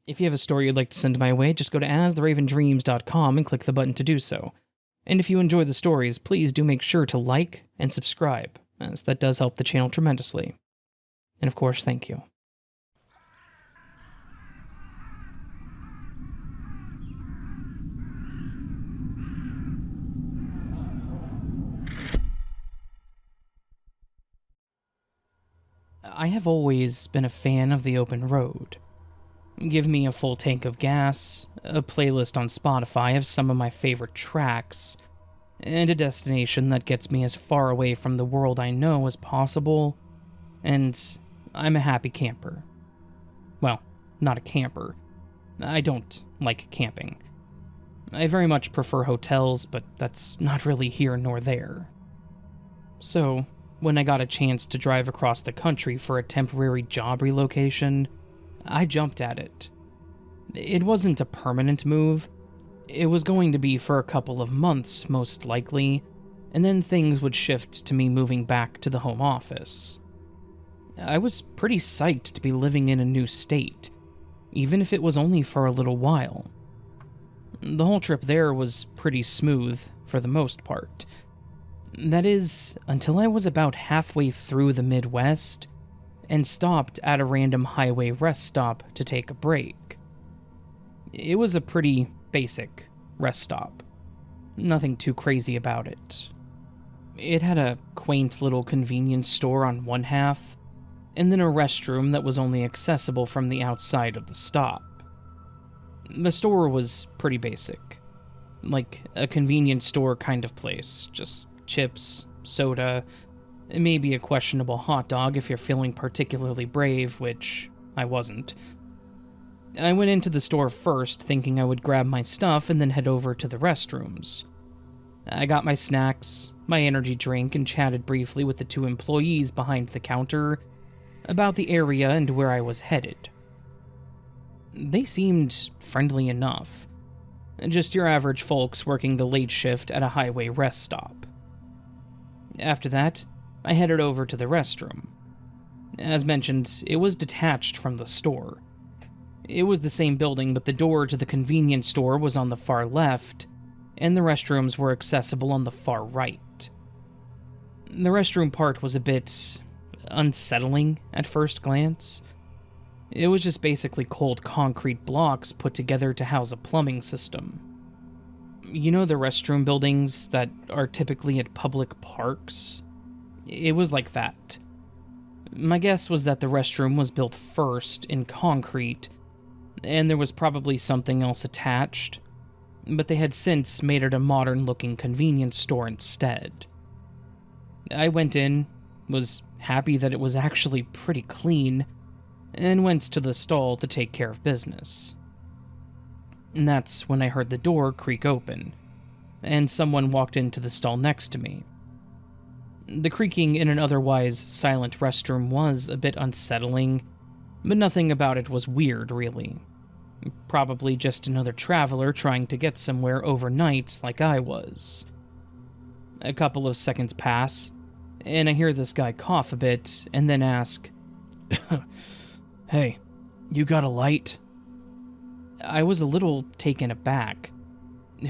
If you have a story you'd like to send my way, just go to astheravendreams.com and click the button to do so. And if you enjoy the stories, please do make sure to like and subscribe, as that does help the channel tremendously. And of course, thank you. I have always been a fan of the open road. Give me a full tank of gas, a playlist on Spotify of some of my favorite tracks, and a destination that gets me as far away from the world I know as possible, and I'm a happy camper. Well, not a camper. I don't like camping. I very much prefer hotels, but that's not really here nor there. So, when I got a chance to drive across the country for a temporary job relocation, I jumped at it. It wasn't a permanent move. It was going to be for a couple of months, most likely, and then things would shift to me moving back to the home office. I was pretty psyched to be living in a new state, even if it was only for a little while. The whole trip there was pretty smooth, for the most part. That is, until I was about halfway through the Midwest and stopped at a random highway rest stop to take a break. It was a pretty basic rest stop. Nothing too crazy about it. It had a quaint little convenience store on one half, and then a restroom that was only accessible from the outside of the stop. The store was pretty basic. Like a convenience store kind of place, just chips, soda, maybe a questionable hot dog if you're feeling particularly brave, which I wasn't. I went into the store first, thinking I would grab my stuff and then head over to the restrooms. I got my snacks, my energy drink, and chatted briefly with the two employees behind the counter about the area and where I was headed. They seemed friendly enough. Just your average folks working the late shift at a highway rest stop. After that, I headed over to the restroom. As mentioned, it was detached from the store. It was the same building, but the door to the convenience store was on the far left, and the restrooms were accessible on the far right. The restroom part was a bit unsettling at first glance. It was just basically cold concrete blocks put together to house a plumbing system. You know the restroom buildings that are typically at public parks? It was like that. My guess was that the restroom was built first in concrete, and there was probably something else attached, but they had since made it a modern-looking convenience store instead. I went in, was happy that it was actually pretty clean, and went to the stall to take care of business. And that's when I heard the door creak open, and someone walked into the stall next to me. The creaking in an otherwise silent restroom was a bit unsettling, but nothing about it was weird, really. Probably just another traveler trying to get somewhere overnight like I was. A couple of seconds pass, and I hear this guy cough a bit, and then ask, "Hey, you got a light?" I was a little taken aback.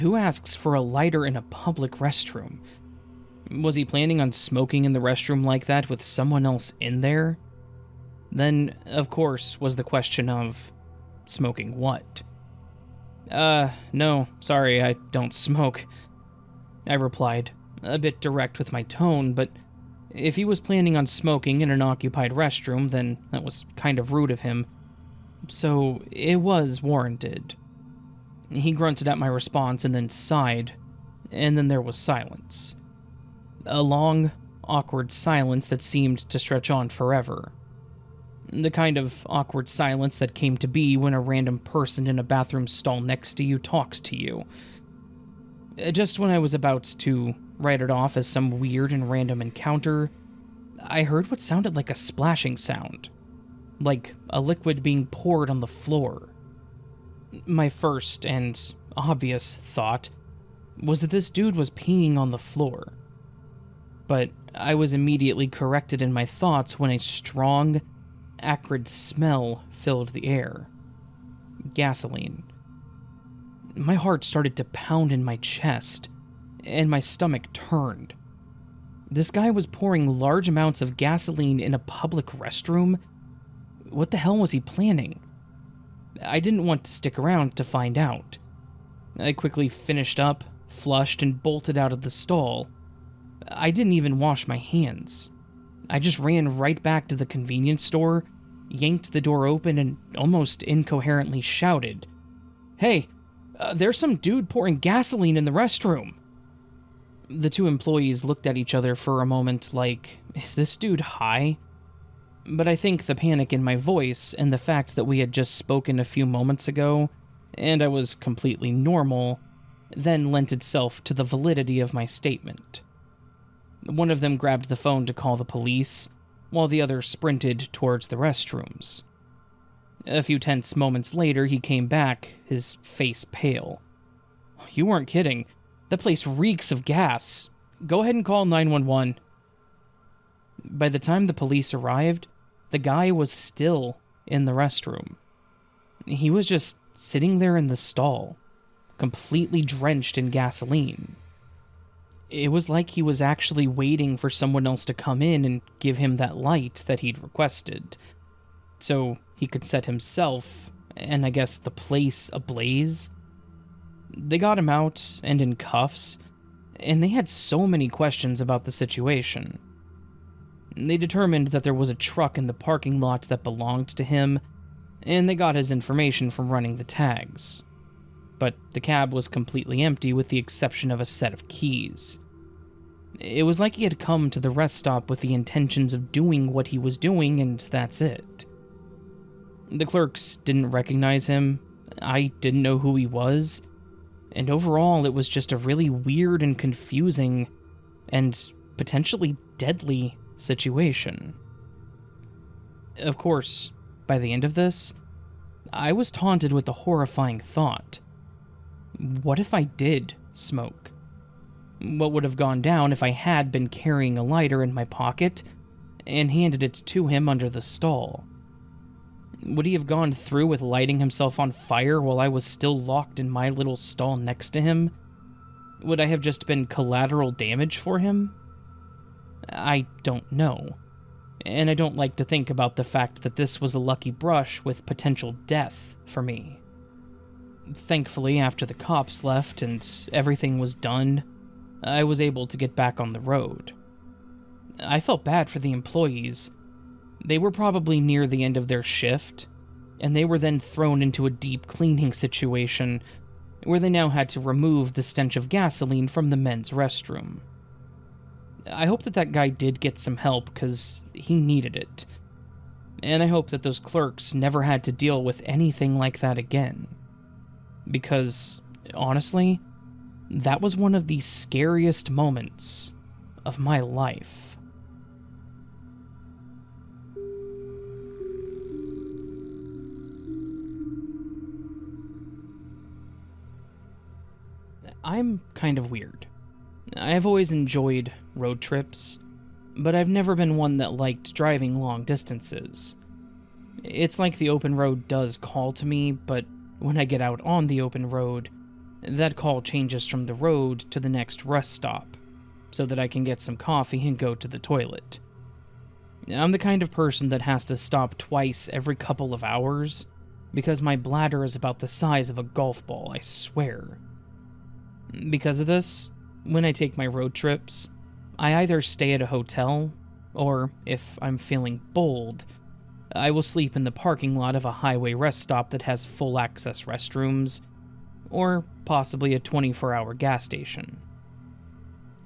Who asks for a lighter in a public restroom? Was he planning on smoking in the restroom like that with someone else in there? Then, of course, was the question of smoking what? No, sorry, I don't smoke," I replied, a bit direct with my tone, but if he was planning on smoking in an occupied restroom, then that was kind of rude of him. So, it was warranted. He grunted at my response and then sighed, and then there was silence. A long, awkward silence that seemed to stretch on forever. The kind of awkward silence that came to be when a random person in a bathroom stall next to you talks to you. Just when I was about to write it off as some weird and random encounter, I heard what sounded like a splashing sound. Like a liquid being poured on the floor. My first and obvious thought was that this dude was peeing on the floor. But I was immediately corrected in my thoughts when a strong, acrid smell filled the air. gasoline. My heart started to pound in my chest, and my stomach turned. This guy was pouring large amounts of gasoline in a public restroom? What the hell was he planning? I didn't want to stick around to find out. I quickly finished up, flushed, and bolted out of the stall. I didn't even wash my hands. I just ran right back to the convenience store, yanked the door open, and almost incoherently shouted, "Hey, there's some dude pouring gasoline in the restroom." The two employees looked at each other for a moment like, is this dude high? But I think the panic in my voice and the fact that we had just spoken a few moments ago, and I was completely normal, then lent itself to the validity of my statement. One of them grabbed the phone to call the police, while the other sprinted towards the restrooms. A few tense moments later, he came back, his face pale. "You weren't kidding. That place reeks of gas. Go ahead and call 911. By the time the police arrived, the guy was still in the restroom. He was just sitting there in the stall, completely drenched in gasoline. It was like he was actually waiting for someone else to come in and give him that light that he'd requested, so he could set himself, and I guess the place, ablaze. They got him out and in cuffs, and they had so many questions about the situation. They determined that there was a truck in the parking lot that belonged to him, and they got his information from running the tags. But the cab was completely empty with the exception of a set of keys. It was like he had come to the rest stop with the intentions of doing what he was doing, and that's it. The clerks didn't recognize him, I didn't know who he was, and overall it was just a really weird and confusing, and potentially deadly situation. Of course, by the end of this, I was taunted with the horrifying thought. What if I did smoke? What would have gone down if I had been carrying a lighter in my pocket and handed it to him under the stall? Would he have gone through with lighting himself on fire while I was still locked in my little stall next to him? Would I have just been collateral damage for him? I don't know, and I don't like to think about the fact that this was a lucky brush with potential death for me. Thankfully, after the cops left and everything was done, I was able to get back on the road. I felt bad for the employees. They were probably near the end of their shift, and they were then thrown into a deep cleaning situation where they now had to remove the stench of gasoline from the men's restroom. I hope that that guy did get some help, because he needed it. And I hope that those clerks never had to deal with anything like that again. Because, honestly, that was one of the scariest moments of my life. I'm kind of weird. I've always enjoyed road trips, but I've never been one that liked driving long distances. It's like the open road does call to me, but when I get out on the open road, that call changes from the road to the next rest stop, so that I can get some coffee and go to the toilet. I'm the kind of person that has to stop twice every couple of hours, because my bladder is about the size of a golf ball, I swear. Because of this, when I take my road trips, I either stay at a hotel, or, if I'm feeling bold, I will sleep in the parking lot of a highway rest stop that has full access restrooms, or possibly a 24-hour gas station.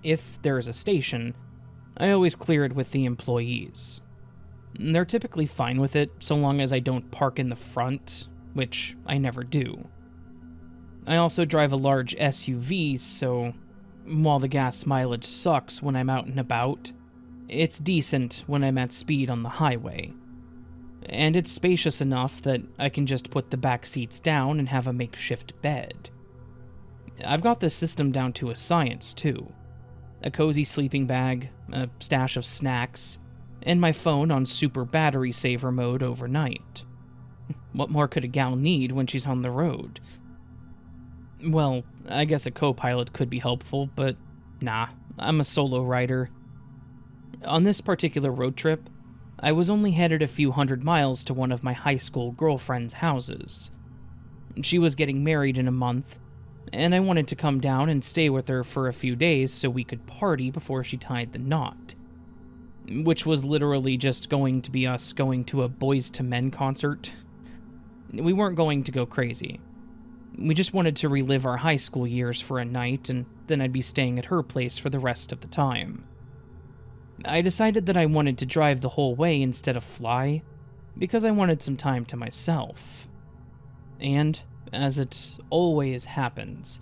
If there is a station, I always clear it with the employees. They're typically fine with it so long as I don't park in the front, which I never do. I also drive a large SUV, so while the gas mileage sucks when I'm out and about, it's decent when I'm at speed on the highway. And it's spacious enough that I can just put the back seats down and have a makeshift bed. I've got this system down to a science, too. A cozy sleeping bag, a stash of snacks, and my phone on super battery saver mode overnight. What more could a gal need when she's on the road? Well, I guess a co-pilot could be helpful, but nah, I'm a solo rider. On this particular road trip, I was only headed a few hundred miles to one of my high school girlfriend's houses. She was getting married in a month, and I wanted to come down and stay with her for a few days so we could party before she tied the knot. Which was literally just going to be us going to a Boys to Men concert. We weren't going to go crazy. We just wanted to relive our high school years for a night, and then I'd be staying at her place for the rest of the time. I decided that I wanted to drive the whole way instead of fly, because I wanted some time to myself. And, as it always happens,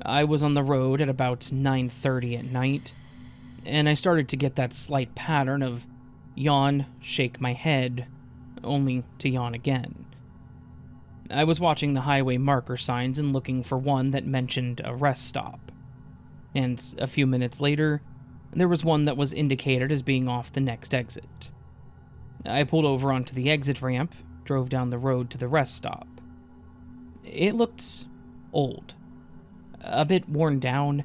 I was on the road at about 9:30 at night, and I started to get that slight pattern of yawn, shake my head, only to yawn again. I was watching the highway marker signs and looking for one that mentioned a rest stop. And a few minutes later, there was one that was indicated as being off the next exit. I pulled over onto the exit ramp, drove down the road to the rest stop. It looked old, a bit worn down,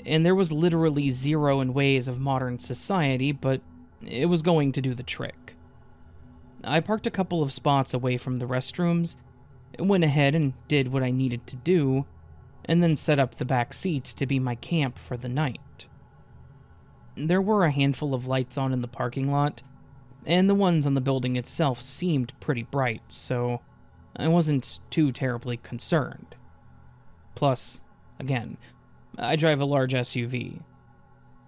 and there was literally zero in ways of modern society, but it was going to do the trick. I parked a couple of spots away from the restrooms, went ahead and did what I needed to do, and then set up the back seat to be my camp for the night. There were a handful of lights on in the parking lot, and the ones on the building itself seemed pretty bright, so I wasn't too terribly concerned. Plus, again, I drive a large SUV.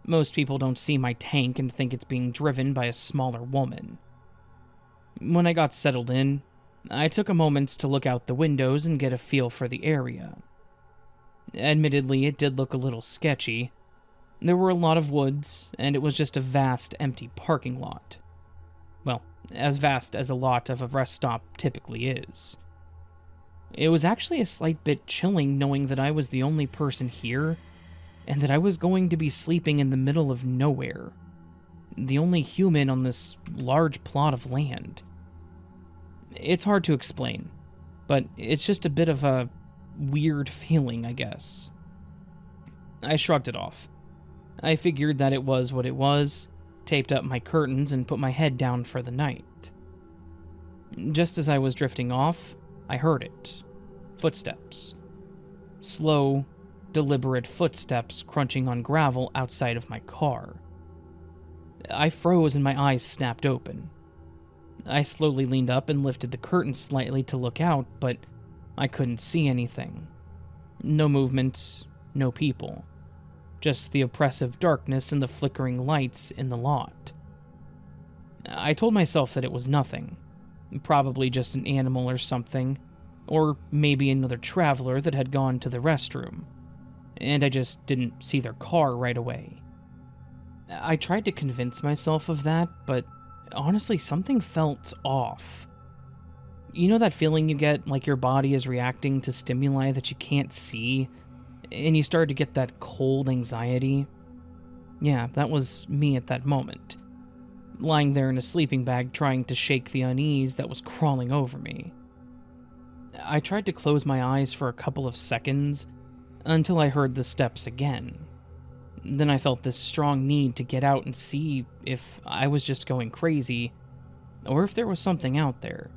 Most people don't see my tank and think it's being driven by a smaller woman. When I got settled in, I took a moment to look out the windows and get a feel for the area. Admittedly, it did look a little sketchy. There were a lot of woods, and it was just a vast, empty parking lot. Well, as vast as a lot of a rest stop typically is. It was actually a slight bit chilling knowing that I was the only person here, and that I was going to be sleeping in the middle of nowhere. The only human on this large plot of land. It's hard to explain, but it's just a bit of a weird feeling, I guess. I shrugged it off. I figured that it was what it was, taped up my curtains, and put my head down for the night. Just as I was drifting off, I heard it. Footsteps. Slow, deliberate footsteps crunching on gravel outside of my car. I froze and my eyes snapped open. I slowly leaned up and lifted the curtain slightly to look out, but I couldn't see anything. No movement, no people. Just the oppressive darkness and the flickering lights in the lot. I told myself that it was nothing. Probably just an animal or something, or maybe another traveler that had gone to the restroom, and I just didn't see their car right away. I tried to convince myself of that, but honestly, something felt off. You know that feeling you get like your body is reacting to stimuli that you can't see, and you start to get that cold anxiety? Yeah, that was me at that moment, lying there in a sleeping bag trying to shake the unease that was crawling over me. I tried to close my eyes for a couple of seconds until I heard the steps again. Then I felt this strong need to get out and see if I was just going crazy, or if there was something out there.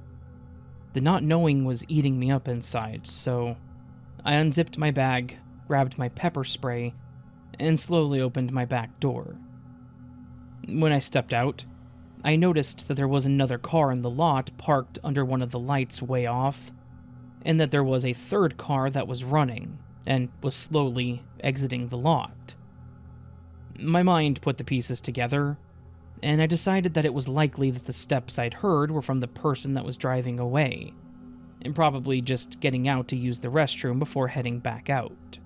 The not knowing was eating me up inside, so I unzipped my bag, grabbed my pepper spray, and slowly opened my back door. When I stepped out, I noticed that there was another car in the lot parked under one of the lights way off, and that there was a third car that was running and was slowly exiting the lot. My mind put the pieces together, and I decided that it was likely that the steps I'd heard were from the person that was driving away, and probably just getting out to use the restroom before heading back out.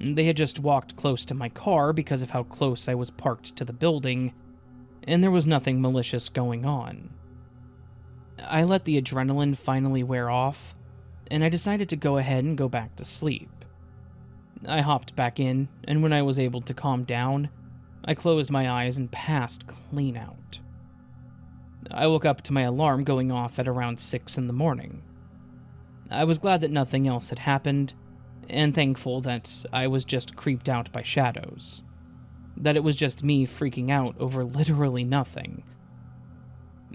They had just walked close to my car because of how close I was parked to the building, and there was nothing malicious going on. I let the adrenaline finally wear off, and I decided to go ahead and go back to sleep. I hopped back in, and when I was able to calm down, I closed my eyes and passed clean out. I woke up to my alarm going off at around 6 in the morning. I was glad that nothing else had happened, and thankful that I was just creeped out by shadows. That it was just me freaking out over literally nothing.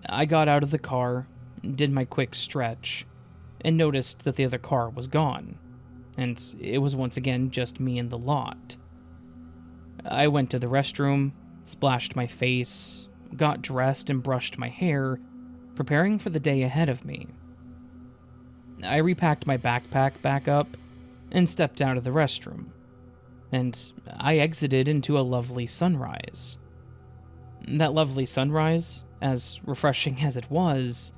I got out of the car, did my quick stretch, and noticed that the other car was gone, and it was once again just me in the lot. I went to the restroom, splashed my face, got dressed and brushed my hair, preparing for the day ahead of me. I repacked my backpack back up and stepped out of the restroom, and I exited into a lovely sunrise. That lovely sunrise, as refreshing as it was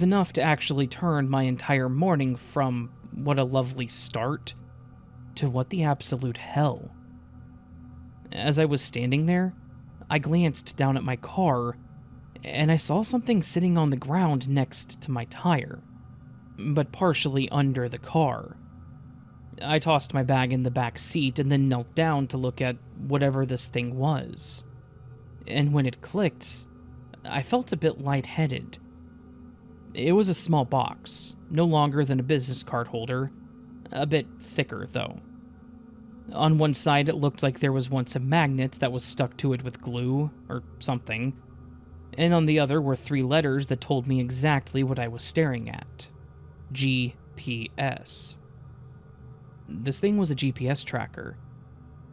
enough to actually turn my entire morning from what a lovely start to what the absolute hell. As I was standing there, I glanced down at my car, and I saw something sitting on the ground next to my tire, but partially under the car. I tossed my bag in the back seat and then knelt down to look at whatever this thing was. And when it clicked, I felt a bit lightheaded. It was a small box, no longer than a business card holder, a bit thicker though. On one side it looked like there was once a magnet that was stuck to it with glue or something, and on the other were 3 letters that told me exactly what I was staring at. GPS. This thing was a GPS tracker,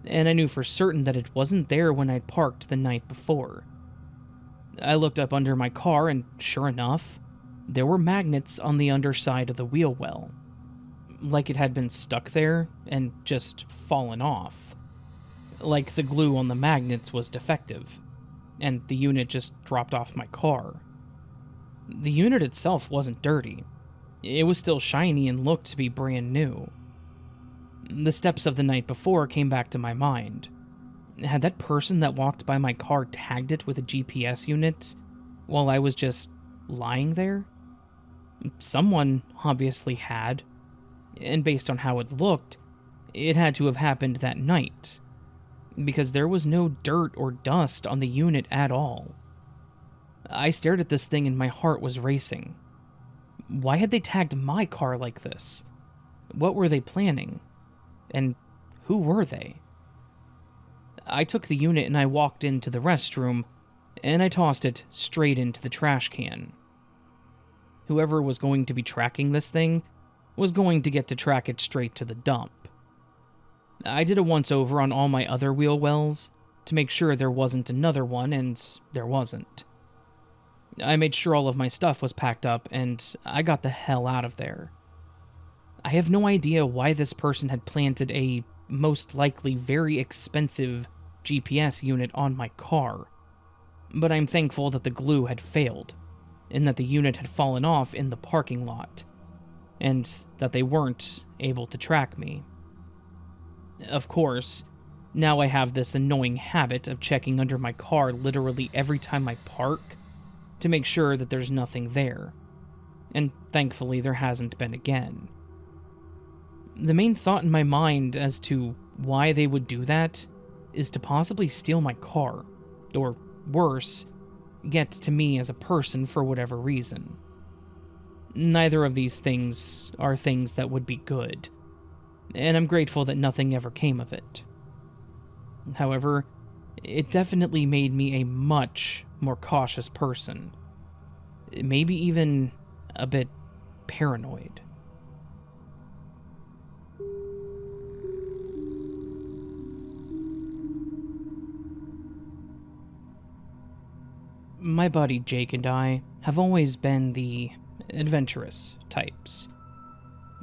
and I knew for certain that it wasn't there when I'd parked the night before. I looked up under my car, and sure enough, there were magnets on the underside of the wheel well, like it had been stuck there and just fallen off. Like the glue on the magnets was defective, and the unit just dropped off my car. The unit itself wasn't dirty. It was still shiny and looked to be brand new. The steps of the night before came back to my mind. Had that person that walked by my car tagged it with a GPS unit while I was just lying there? Someone obviously had, and based on how it looked, it had to have happened that night, because there was no dirt or dust on the unit at all. I stared at this thing and my heart was racing. Why had they tagged my car like this? What were they planning? And who were they? I took the unit and I walked into the restroom, and I tossed it straight into the trash can. Whoever was going to be tracking this thing was going to get to track it straight to the dump. I did a once-over on all my other wheel wells to make sure there wasn't another one, and there wasn't. I made sure all of my stuff was packed up, and I got the hell out of there. I have no idea why this person had planted a most likely very expensive GPS unit on my car, but I'm thankful that the glue had failed, and that the unit had fallen off in the parking lot, and that they weren't able to track me. Of course, now I have this annoying habit of checking under my car literally every time I park to make sure that there's nothing there, and thankfully there hasn't been again. The main thought in my mind as to why they would do that is to possibly steal my car, or worse, get to me as a person for whatever reason. Neither of these things are things that would be good, and I'm grateful that nothing ever came of it. However, it definitely made me a much more cautious person, maybe even a bit paranoid. My buddy Jake and I have always been the adventurous types.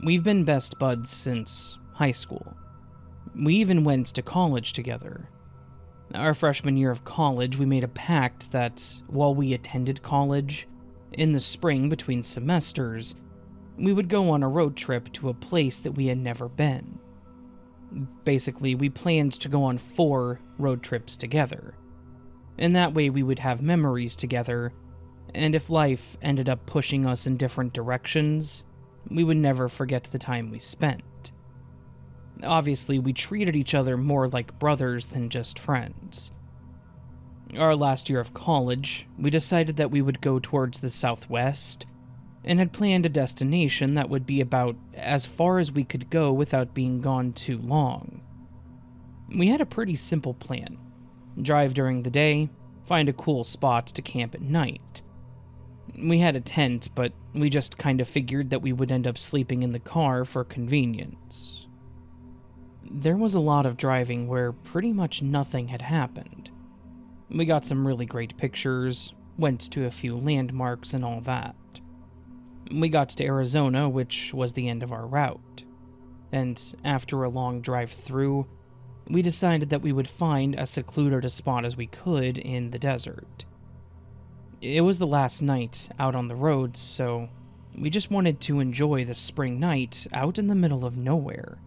We've been best buds since high school. We even went to college together. Our freshman year of college, we made a pact that while we attended college, in the spring between semesters, we would go on a road trip to a place that we had never been. Basically, we planned to go on 4 road trips together, and that way we would have memories together, and if life ended up pushing us in different directions, we would never forget the time we spent. Obviously, we treated each other more like brothers than just friends. Our last year of college, we decided that we would go towards the southwest, and had planned a destination that would be about as far as we could go without being gone too long. We had a pretty simple plan. Drive during the day, find a cool spot to camp at night. We had a tent, but we just kind of figured that we would end up sleeping in the car for convenience. There was a lot of driving where pretty much nothing had happened. We got some really great pictures, went to a few landmarks and all that. We got to Arizona, which was the end of our route. And after a long drive through, we decided that we would find as secluded a spot as we could in the desert. It was the last night out on the roads, so we just wanted to enjoy the spring night out in the middle of nowhere.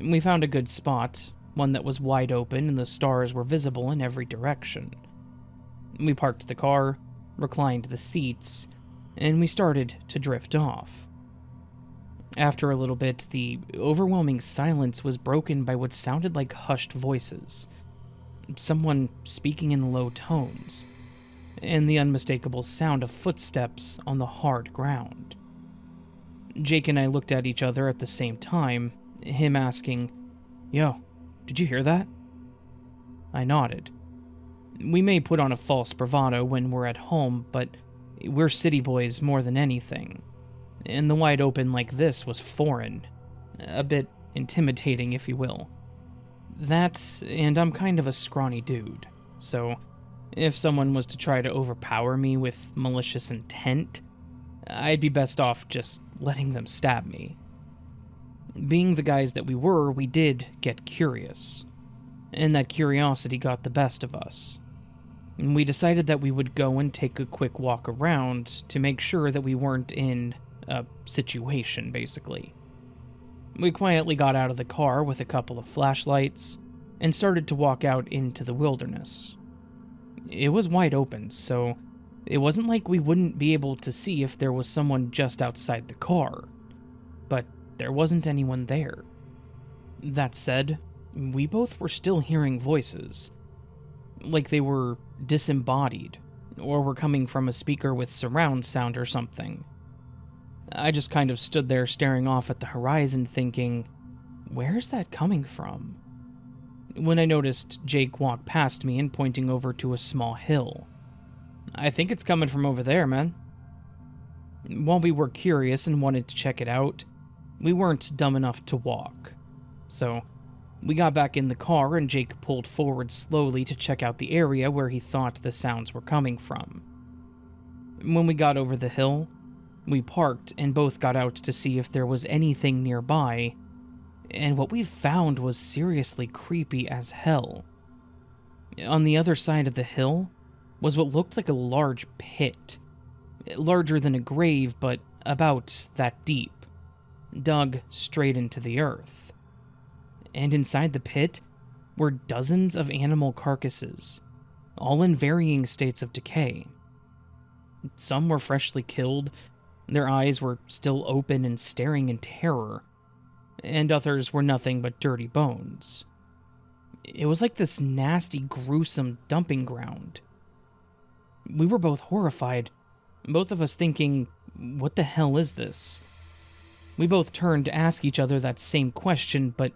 We found a good spot, one that was wide open and the stars were visible in every direction. We parked the car, reclined the seats, and we started to drift off. After a little bit, the overwhelming silence was broken by what sounded like hushed voices, someone speaking in low tones, and the unmistakable sound of footsteps on the hard ground. Jake and I looked at each other at the same time, him asking, "Yo, did you hear that?" I nodded. We may put on a false bravado when we're at home, but we're city boys more than anything. And the wide open like this was foreign. A bit intimidating, if you will. That, and I'm kind of a scrawny dude, so if someone was to try to overpower me with malicious intent, I'd be best off just letting them stab me. Being the guys that we were, we did get curious, and that curiosity got the best of us. And we decided that we would go and take a quick walk around to make sure that we weren't in a situation, basically. We quietly got out of the car with a couple of flashlights and started to walk out into the wilderness. It was wide open, so it wasn't like we wouldn't be able to see if there was someone just outside the car, but there wasn't anyone there. That said, we both were still hearing voices, like they were disembodied, or were coming from a speaker with surround sound or something. I just kind of stood there staring off at the horizon thinking, where's that coming from? When I noticed Jake walk past me and pointing over to a small hill. "I think it's coming from over there, man." While we were curious and wanted to check it out, we weren't dumb enough to walk. So we got back in the car and Jake pulled forward slowly to check out the area where he thought the sounds were coming from. When we got over the hill, we parked and both got out to see if there was anything nearby, and what we found was seriously creepy as hell. On the other side of the hill was what looked like a large pit, larger than a grave but about that deep, dug straight into the earth. And inside the pit were dozens of animal carcasses, all in varying states of decay. Some were freshly killed, their eyes were still open and staring in terror, and others were nothing but dirty bones. It was like this nasty, gruesome dumping ground. We were both horrified, both of us thinking, what the hell is this? We both turned to ask each other that same question, but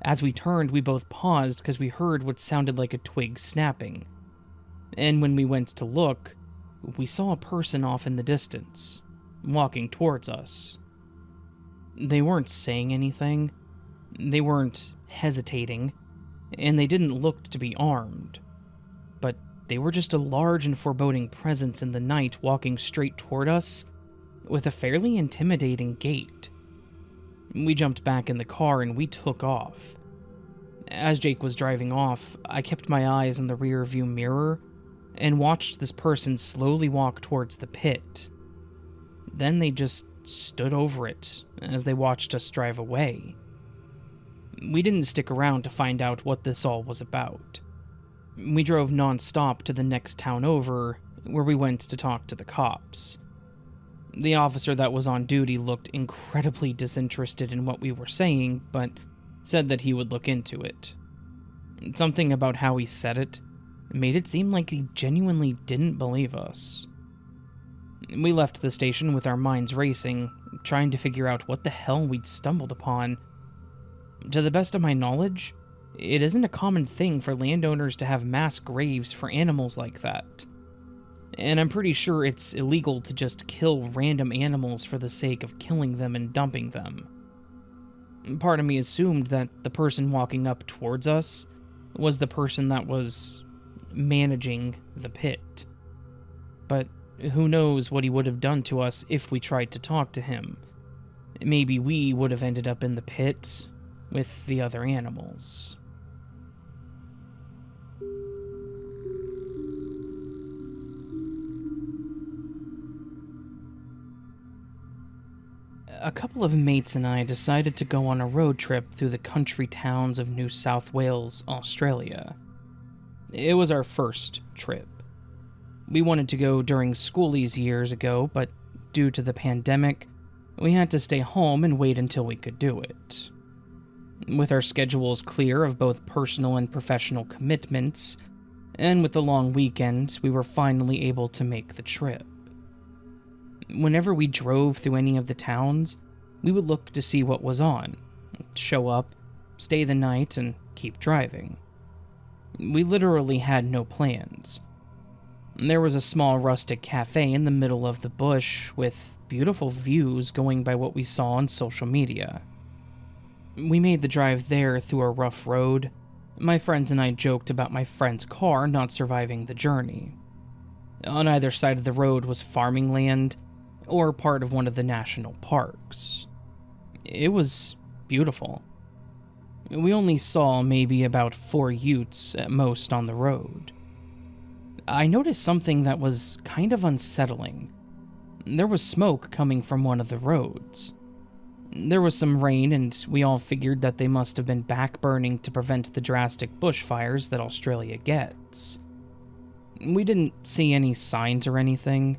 as we turned, we both paused because we heard what sounded like a twig snapping. And when we went to look, we saw a person off in the distance, walking towards us. They weren't saying anything, they weren't hesitating, and they didn't look to be armed. But they were just a large and foreboding presence in the night walking straight toward us with a fairly intimidating gait. We jumped back in the car and we took off. As Jake was driving off, I kept my eyes in the rear view mirror and watched this person slowly walk towards the pit. Then they just stood over it as they watched us drive away. We didn't stick around to find out what this all was about. We drove non-stop to the next town over, where we went to talk to the cops. The officer that was on duty looked incredibly disinterested in what we were saying, but said that he would look into it. Something about how he said it made it seem like he genuinely didn't believe us. We left the station with our minds racing, trying to figure out what the hell we'd stumbled upon. To the best of my knowledge, it isn't a common thing for landowners to have mass graves for animals like that. And I'm pretty sure it's illegal to just kill random animals for the sake of killing them and dumping them. Part of me assumed that the person walking up towards us was the person that was managing the pit. But who knows what he would have done to us if we tried to talk to him. Maybe we would have ended up in the pit with the other animals. A couple of mates and I decided to go on a road trip through the country towns of New South Wales, Australia. It was our first trip. We wanted to go during schoolies years ago, but due to the pandemic, we had to stay home and wait until we could do it. With our schedules clear of both personal and professional commitments, and with the long weekend, we were finally able to make the trip. Whenever we drove through any of the towns, we would look to see what was on, show up, stay the night, and keep driving. We literally had no plans. There was a small rustic cafe in the middle of the bush with beautiful views going by what we saw on social media. We made the drive there through a rough road. My friends and I joked about my friend's car not surviving the journey. On either side of the road was farming land, or part of one of the national parks. It was beautiful. We only saw maybe about 4 utes at most on the road. I noticed something that was kind of unsettling. There was smoke coming from one of the roads. There was some rain, and we all figured that they must have been backburning to prevent the drastic bushfires that Australia gets. We didn't see any signs or anything.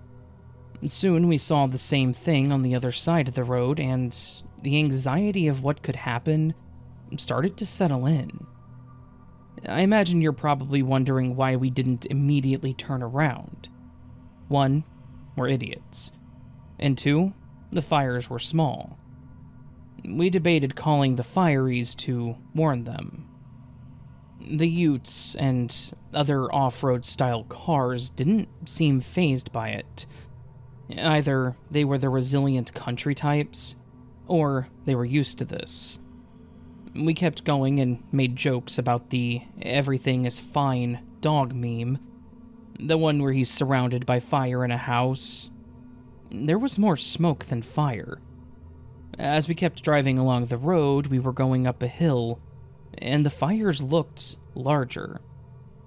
Soon we saw the same thing on the other side of the road, and the anxiety of what could happen started to settle in. I imagine you're probably wondering why we didn't immediately turn around. 1, we're idiots. And 2, the fires were small. We debated calling the fireys to warn them. The utes and other off-road style cars didn't seem fazed by it. Either they were the resilient country types, or they were used to this. We kept going and made jokes about the everything is fine dog meme, the one where he's surrounded by fire in a house. There was more smoke than fire. As we kept driving along the road, we were going up a hill, and the fires looked larger.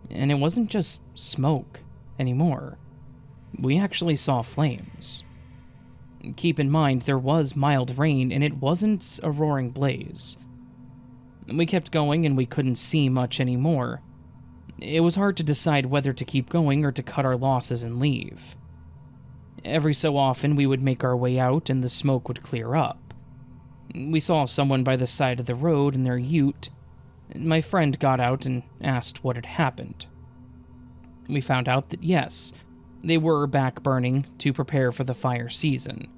And it wasn't just smoke anymore. We actually saw flames. Keep in mind, there was mild rain, and it wasn't a roaring blaze. We kept going, and we couldn't see much anymore. It was hard to decide whether to keep going or to cut our losses and leave. Every so often, we would make our way out, and the smoke would clear up. We saw someone by the side of the road in their ute. My friend got out and asked what had happened. We found out that yes, they were back burning to prepare for the fire season.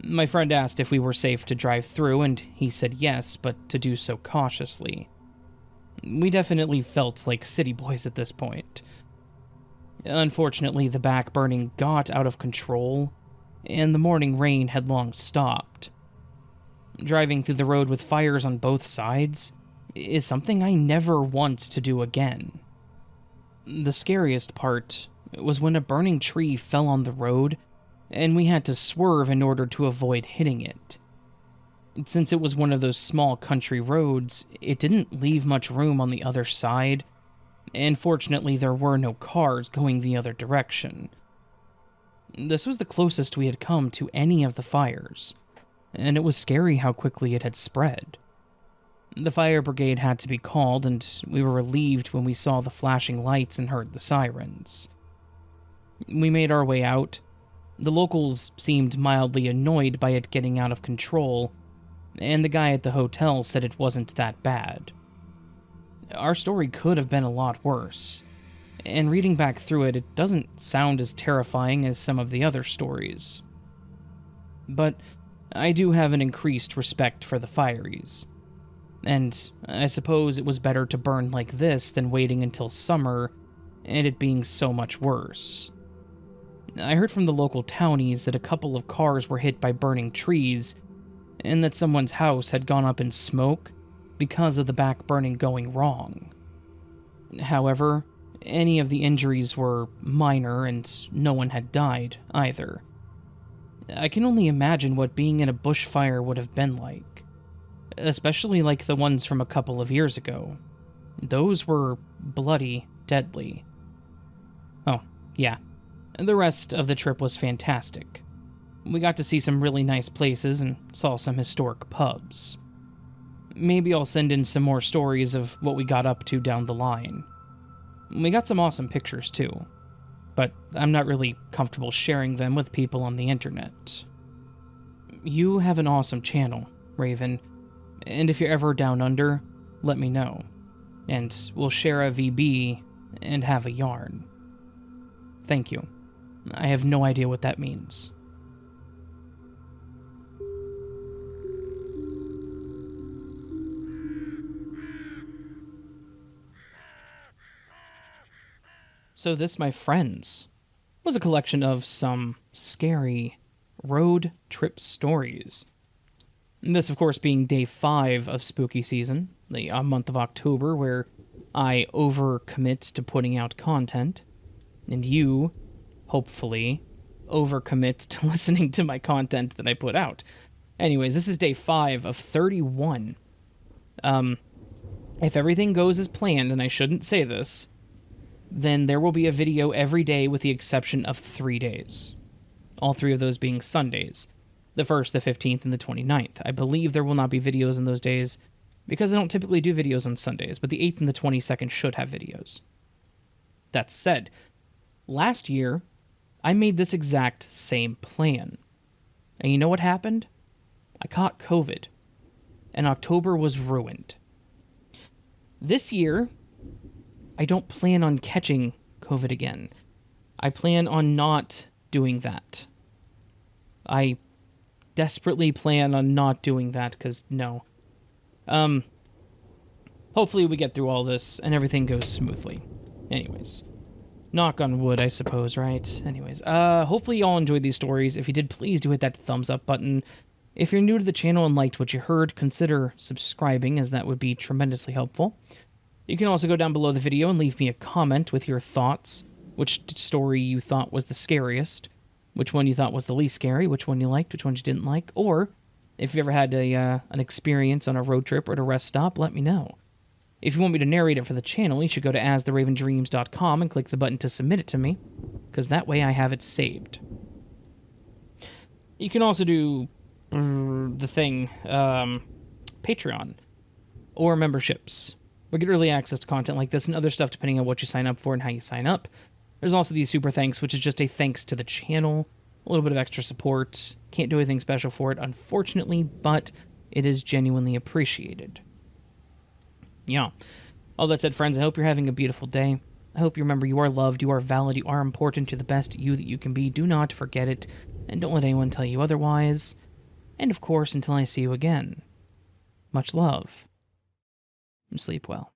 My friend asked if we were safe to drive through, and he said yes, but to do so cautiously. We definitely felt like city boys at this point. Unfortunately, the back burning got out of control, and the morning rain had long stopped. Driving through the road with fires on both sides is something I never want to do again. The scariest part was when a burning tree fell on the road, and we had to swerve in order to avoid hitting it. Since it was one of those small country roads, it didn't leave much room on the other side, and fortunately there were no cars going the other direction. This was the closest we had come to any of the fires, and it was scary how quickly it had spread. The fire brigade had to be called, and we were relieved when we saw the flashing lights and heard the sirens. We made our way out. The locals seemed mildly annoyed by it getting out of control, and the guy at the hotel said it wasn't that bad. Our story could have been a lot worse. and reading back through it, it doesn't sound as terrifying as some of the other stories. But I do have an increased respect for the fireys, and I suppose it was better to burn like this than waiting until summer and it being so much worse. I heard from the local townies that a couple of cars were hit by burning trees, and that someone's house had gone up in smoke because of the back burning going wrong. However, any of the injuries were minor and no one had died either. I can only imagine what being in a bushfire would have been like, especially like the ones from a couple of years ago. Those were bloody deadly. Oh, yeah. The rest of the trip was fantastic. We got to see some really nice places and saw some historic pubs. Maybe I'll send in some more stories of what we got up to down the line. We got some awesome pictures too, but I'm not really comfortable sharing them with people on the internet. You have an awesome channel, Raven, and if you're ever down under, let me know, and we'll share a VB and have a yarn. Thank you. I have no idea what that means. So this, my friends, was a collection of some scary road trip stories. And this, of course, being day 5 of spooky season, the month of October, where I overcommit to putting out content, and you, hopefully, overcommit to listening to my content that I put out. Anyways, this is day 5 of 31. If everything goes as planned, and I shouldn't say this, then there will be a video every day with the exception of 3 days. All 3 of those being Sundays. The 1st, the 15th, and the 29th. I believe there will not be videos in those days because I don't typically do videos on Sundays, but the 8th and the 22nd should have videos. That said, last year, I made this exact same plan. And you know what happened? I caught COVID, and October was ruined. This year, I don't plan on catching COVID again. I plan on not doing that. I desperately plan on not doing that, because no. Hopefully we get through all this and everything goes smoothly. Anyways. Knock on wood, I suppose, right? Anyways, hopefully you all enjoyed these stories. If you did, please do hit that thumbs up button. If you're new to the channel and liked what you heard, consider subscribing, as that would be tremendously helpful. You can also go down below the video and leave me a comment with your thoughts, which story you thought was the scariest, which one you thought was the least scary, which one you liked, which ones you didn't like, or if you ever had an experience on a road trip or at a rest stop, let me know. If you want me to narrate it for the channel, you should go to astheravendreams.com and click the button to submit it to me, because that way I have it saved. You can also do the thing, Patreon, or memberships. We get early access to content like this and other stuff depending on what you sign up for and how you sign up. There's also the super thanks, which is just a thanks to the channel, a little bit of extra support. Can't do anything special for it, unfortunately, but it is genuinely appreciated. Yeah. All that said, friends, I hope you're having a beautiful day. I hope you remember you are loved, you are valid, you are important, you're the best you that you can be. Do not forget it, and don't let anyone tell you otherwise. And of course, until I see you again, much love, and sleep well.